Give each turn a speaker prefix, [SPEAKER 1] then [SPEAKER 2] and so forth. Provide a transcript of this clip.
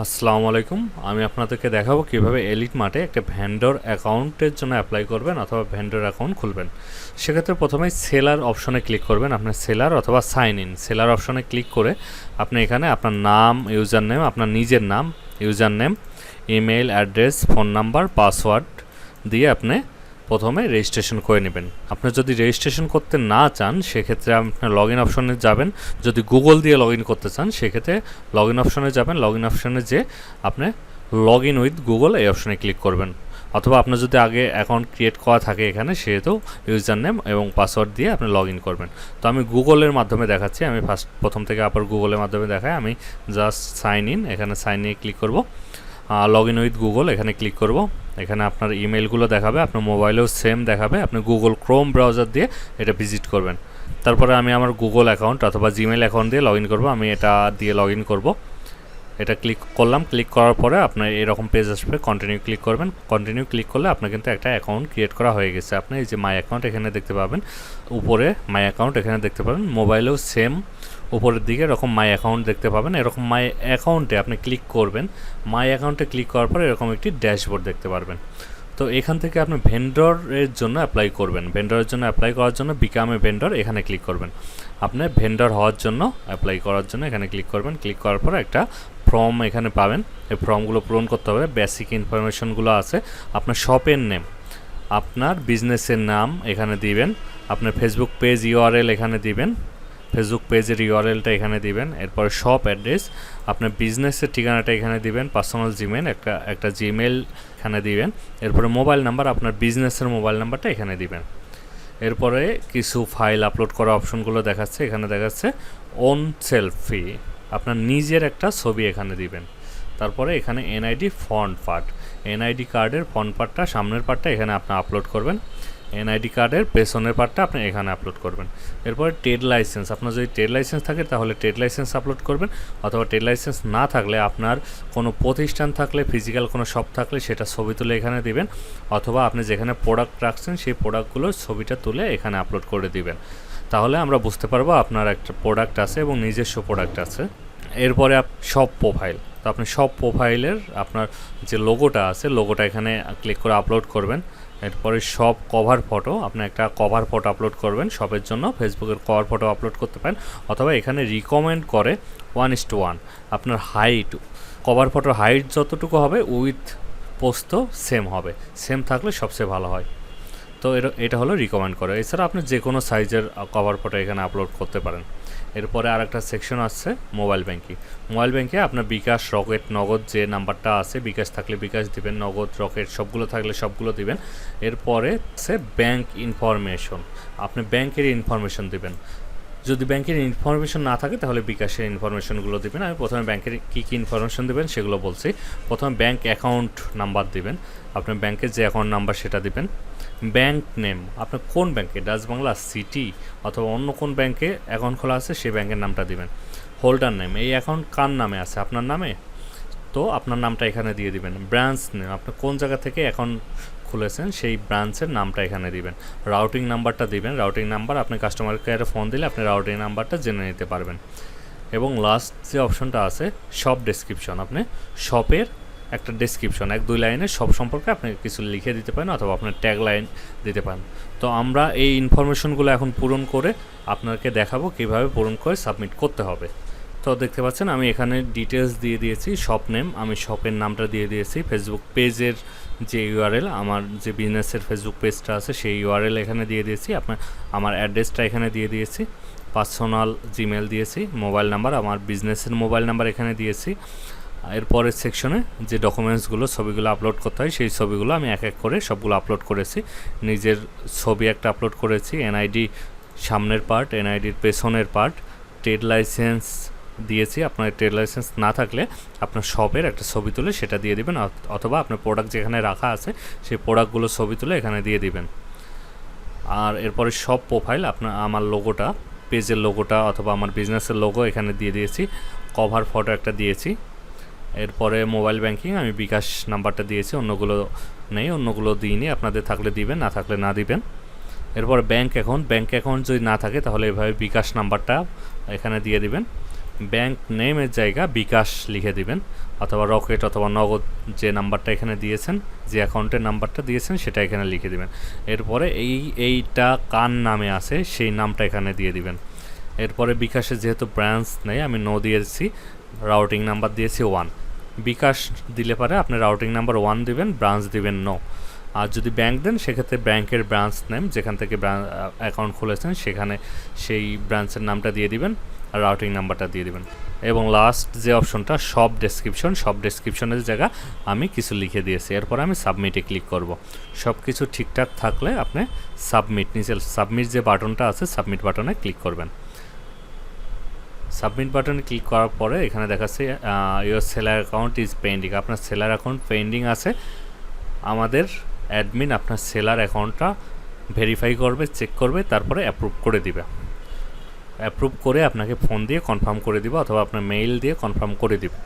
[SPEAKER 1] আসসালামু আলাইকুম। আমি আপনাদেরকে দেখাবো কিভাবে এলিট মার্টে একটা ভেন্ডর অ্যাকাউন্টের জন্য অ্যাপ্লাই করবেন অথবা ভেন্ডর অ্যাকাউন্ট খুলবেন। সেক্ষেত্রে প্রথমেই সেলার অপশনে ক্লিক করবেন। আপনার সেলার অথবা সাইন ইন সেলার অপশনে ক্লিক করে আপনি এখানে আপনার নাম, ইউজার নেম, আপনার নিজের নাম, user name, email address, phone number, password দিয়ে আপনি প্রথমে রেজিস্ট্রেশন করে নেবেন। আপনি যদি রেজিস্ট্রেশন করতে না চান সেক্ষেত্রে আপনার লগ ইন অপশনে যাবেন। যদি গুগল দিয়ে লগ ইন করতে চান সেক্ষেত্রে লগ ইন অপশনে যাবেন। লগ ইন অপশনে যে আপনি লগ ইন উইথ গুগল এই অপশনে ক্লিক করবেন। অথবা আপনার যদি আগে অ্যাকাউন্ট ক্রিয়েট করা থাকে এখানে সেহেতু ইউজার নেম এবং পাসওয়ার্ড দিয়ে আপনি লগ ইন করবেন। তো আমি গুগলের মাধ্যমে দেখাচ্ছি। আমি প্রথম থেকে আবার গুগলের মাধ্যমে দেখাই। আমি জাস্ট সাইন ইন, এখানে সাইন ইনে ক্লিক করব। লগ ইন উইথ গুগল এখানে ক্লিক করব। এখানে আপনার ইমেলগুলো দেখাবে, আপনার মোবাইলেও সেম দেখাবে। আপনি গুগল ক্রোম ব্রাউজার দিয়ে এটা ভিজিট করবেন। তারপরে আমি আমার গুগল অ্যাকাউন্ট অথবা জিমেল অ্যাকাউন্ট দিয়ে লগ ইন করবো। আমি এটা দিয়ে লগ ইন করবো। এটা ক্লিক করলাম। ক্লিক করার পরে আপনার এরকম পেজ আসবে, কন্টিনিউ ক্লিক করবেন। কন্টিনিউ ক্লিক করলে আপনার কিন্তু একটা অ্যাকাউন্ট ক্রিয়েট করা হয়ে গেছে। আপনি এই যে মাই অ্যাকাউন্ট এখানে দেখতে পাবেন, উপরে মাই অ্যাকাউন্ট এখানে দেখতে পাবেন। মোবাইলেও সেম উপরের দিকে এরকম মাই অ্যাকাউন্ট দেখতে পাবেন। এরকম মাই অ্যাকাউন্টে আপনি ক্লিক করবেন। মাই অ্যাকাউন্টে ক্লিক করার পরে এরকম একটি ড্যাশবোর্ড দেখতে পারবেন। তো এখান থেকে আপনি ভেন্ডরের জন্য অ্যাপ্লাই করবেন। ভেন্ডরের জন্য অ্যাপ্লাই করার জন্য বিকাম এ ভেন্ডর এখানে ক্লিক করবেন। আপনি ভেন্ডর হওয়ার জন্য অ্যাপ্লাই করার জন্য এখানে ক্লিক করবেন। ক্লিক করার পর একটা ফর্ম এখানে পাবেন। এই ফর্মগুলো পূরণ করতে হবে। বেসিক ইনফরমেশনগুলো আছে। আপনার শপের নেম, আপনার বিজনেসের নাম এখানে দিবেন। আপনার ফেসবুক পেজ ইউআরএল এখানে দিবেন। ফেসবুক পেজের ইউআরএলটা এখানে দিবেন। এরপরে শপ অ্যাড্রেস, আপনার বিজনেসের ঠিকানাটা এখানে দিবেন। পার্সোনাল জিমেল একটা জিমেল এখানে দিবেন। এরপরে মোবাইল নাম্বার, আপনার বিজনেসের মোবাইল নাম্বারটা এখানে দিবেন। এরপরে কিছু ফাইল আপলোড করা অপশনগুলো দেখাচ্ছে। এখানে দেখাচ্ছে ওন সেলফি, আপনার নিজের একটা ছবি এখানে দিবেন। তারপরে এখানে এনআইডি ফ্রন্ট পার্ট, এনআইডি কার্ডের ফ্রন্ট পার্টটা, সামনের পার্টটা এখানে আপনি আপলোড করবেন। এনআইডি কার্ডের পেছনের পার্টটা আপনি এখানে আপলোড করবেন। এরপরে ট্রেড লাইসেন্স, আপনার যদি ট্রেড লাইসেন্স থাকে তাহলে ট্রেড লাইসেন্স আপলোড করবেন। অথবা ট্রেড লাইসেন্স না থাকলে আপনার কোনো প্রতিষ্ঠান থাকলে, ফিজিক্যাল কোনো শপ থাকলে সেটা ছবি তুলে এখানে দিবেন। অথবা আপনি যেখানে প্রোডাক্ট রাখছেন সেই প্রোডাক্টগুলোর ছবিটা তুলে এখানে আপলোড করে দিবেন। তাহলে আমরা বুঝতে পারবো আপনার একটা প্রোডাক্ট আছে এবং নিজস্ব প্রোডাক্ট আছে। এরপরে সব প্রোফাইল, তো আপনি সব প্রোফাইলের আপনার যে লোগোটা আছে লোগোটা এখানে ক্লিক করে আপলোড করবেন। এরপরে সব কভার ফটো, আপনি একটা কভার ফটো আপলোড করবেন শপের জন্য। ফেসবুকের কভার ফটো আপলোড করতে পারেন। অথবা এখানে রিকমেন্ড করে 1:1, আপনার হাইট, কভার ফটোর হাইট যতটুকু হবে উইথ পোস্ট সেম হবে। সেম থাকলে সবচেয়ে ভালো হয়। তো এটা হলো রিকমেন্ড করে। এছাড়া আপনি যে কোনো সাইজের কভার ফটো এখানে আপলোড করতে পারেন। এরপরে আরেকটা সেকশন আছে মোবাইল ব্যাঙ্কিং। মোবাইল ব্যাঙ্কে আপনার বিকাশ, রকেট, নগদ যে নাম্বারটা আছে, বিকাশ থাকলে বিকাশ দিবেন, নগদ, রকেট সবগুলো থাকলে সবগুলো দিবেন। এরপরে আছে ব্যাঙ্ক ইনফরমেশন, আপনি ব্যাংকের ইনফরমেশন দিবেন। যদি ব্যাংকের ইনফরমেশন না থাকে তাহলে বিকাশের ইনফরমেশনগুলো দিবেন। আমি প্রথমে ব্যাংকের কী কী ইনফরমেশন দেবেন সেগুলো বলছি। প্রথমে ব্যাংক অ্যাকাউন্ট নাম্বার দিবেন। আপনার ব্যাংকের যে অ্যাকাউন্ট নাম্বার সেটা দিবেন। ব্যাংক নেম, আপনার কোন ব্যাংকে, ডাচ বাংলা, সিটি অথবা অন্য কোন ব্যাংকে অ্যাকাউন্ট খোলা আছে সেই ব্যাংকের নামটা দিবেন। হোল্ডার নেম, এই অ্যাকাউন্ট কার নামে আছে, আপনার নামে, তো আপনার নামটা এখানে দিয়ে দিবেন। ব্রাঞ্চ নেম, আপনি কোন জায়গা থেকে অ্যাকাউন্ট খুলেছেন সেই ব্রাঞ্চের নামটা এখানে দিবেন। রাউটিং নাম্বারটা দিবেন। রাউটিং নাম্বার আপনি কাস্টমার কেয়ারে ফোন দিলে আপনি রাউটিং নাম্বারটা জেনে নিতে পারবেন। এবং লাস্ট যে অপশনটা আছে শপ ডেসক্রিপশন, আপনি শপের একটা ডেসক্রিপশন 1-2 লাইনে সব সম্পর্কে আপনি কিছু লিখে দিতে পারেন অথবা আপনার ট্যাগ লাইন দিতে পারেন। তো আমরা এই ইনফরমেশনগুলো এখন পূরণ করে আপনাকে দেখাবো কীভাবে পূরণ করে সাবমিট করতে হবে। তো দেখতে পাচ্ছেন আমি এখানে ডিটেলস দিয়ে দিয়েছি। শপ নেম, আমি শপের নামটা দিয়ে দিয়েছি। ফেসবুক পেজের যে ইউআরএল, আমার যে বিজনেসের ফেসবুক পেজটা আছে সেই ইউআরএল এখানে দিয়ে দিয়েছি। আমার অ্যাড্রেসটা এখানে দিয়ে দিয়েছি। পার্সোনাল জিমেল দিয়েছি। মোবাইল নাম্বার, আমার বিজনেসের মোবাইল নাম্বার এখানে দিয়েছি। এরপরের সেকশনে যে ডকুমেন্টসগুলো, ছবিগুলো আপলোড করতে হয় সেই ছবিগুলো আমি এক এক করে সবগুলো আপলোড করেছি। নিজের ছবি একটা আপলোড করেছি, এনআইডি সামনের পার্ট, এনআইডির পেছনের পার্ট, ট্রেড লাইসেন্স দিয়েছি। আপনার ট্রেড লাইসেন্স না থাকলে আপনার শপের একটা ছবি তুলে সেটা দিয়ে দিবেন। অথবা আপনার প্রোডাক্ট যেখানে রাখা আছে সেই প্রোডাক্টগুলো ছবি তুলে এখানে দিয়ে দিবেন। আর এরপরে সব প্রোফাইল, আমার লোগোটা, পেজের লোগোটা অথবা আমার বিজনেসের লোগো এখানে দিয়ে দিয়েছি। কভার ফটো একটা দিয়েছি। এরপরে মোবাইল ব্যাংকিং আমি বিকাশ নাম্বারটা দিয়েছি, অন্যগুলো নেই, অন্যগুলো দিইনি। আপনাদের থাকলে দিবেন, না থাকলে না দিবেন। এরপর ব্যাংক অ্যাকাউন্ট যদি না থাকে তাহলে এভাবে বিকাশ নাম্বারটা এখানে দিয়ে দিবেন। ব্যাংক নেমের জায়গা বিকাশ লিখে দিবেন, অথবা রকেট অথবা নগদ যে নাম্বারটা এখানে দিয়েছেন, যে অ্যাকাউন্টের নাম্বারটা দিয়েছেন সেটা এখানে লিখে দিবেন। এরপরে এইটা কার নামে আছে সেই নামটা এখানে দিয়ে দিবেন। এরপরে বিকাশে যেহেতু ব্রাঞ্চ নেই আমি নো দিয়েছি, রাউটিং নাম্বার দিয়েছি 1। বিকাশ দিলে পারে আপনি রাউটিং নাম্বার 1 দিবেন, ব্রাঞ্চ দিবেন নো। আর যদি ব্যাংক দেন সেক্ষেত্রে ব্যাংকের ব্রাঞ্চ নেম যেখান থেকে অ্যাকাউন্ট খুলেছেন সেখানে সেই ব্রাঞ্চের নামটা দিয়ে দিবেন আর রাউটিং নাম্বারটা দিয়ে দিবেন। এবং লাস্ট যে অপশনটা সব ডেসক্রিপশনের জায়গা আমি কিছু লিখে দিয়েছি। এরপর আমি সাবমিটে ক্লিক করব। সব কিছু ঠিকঠাক থাকলে আপনি নিচে সাবমিট যে বাটনটা আছে সাবমিট বাটনে ক্লিক করবেন। সাবমিট বাটনে ক্লিক করার পরে এখানে দেখাচ্ছে your seller account is pending. আপনার সেলার অ্যাকাউন্ট পেন্ডিং আছে। আমাদের অ্যাডমিন আপনার সেলার অ্যাকাউন্টটা ভেরিফাই করবে, চেক করবে, তারপরে অ্যাপ্রুভ করে দিবে। অ্যাপ্রুভ করে আপনাকে ফোন দিয়ে কনফার্ম করে দিবে অথবা আপনার মেইল দিয়ে কনফার্ম করে দিবে।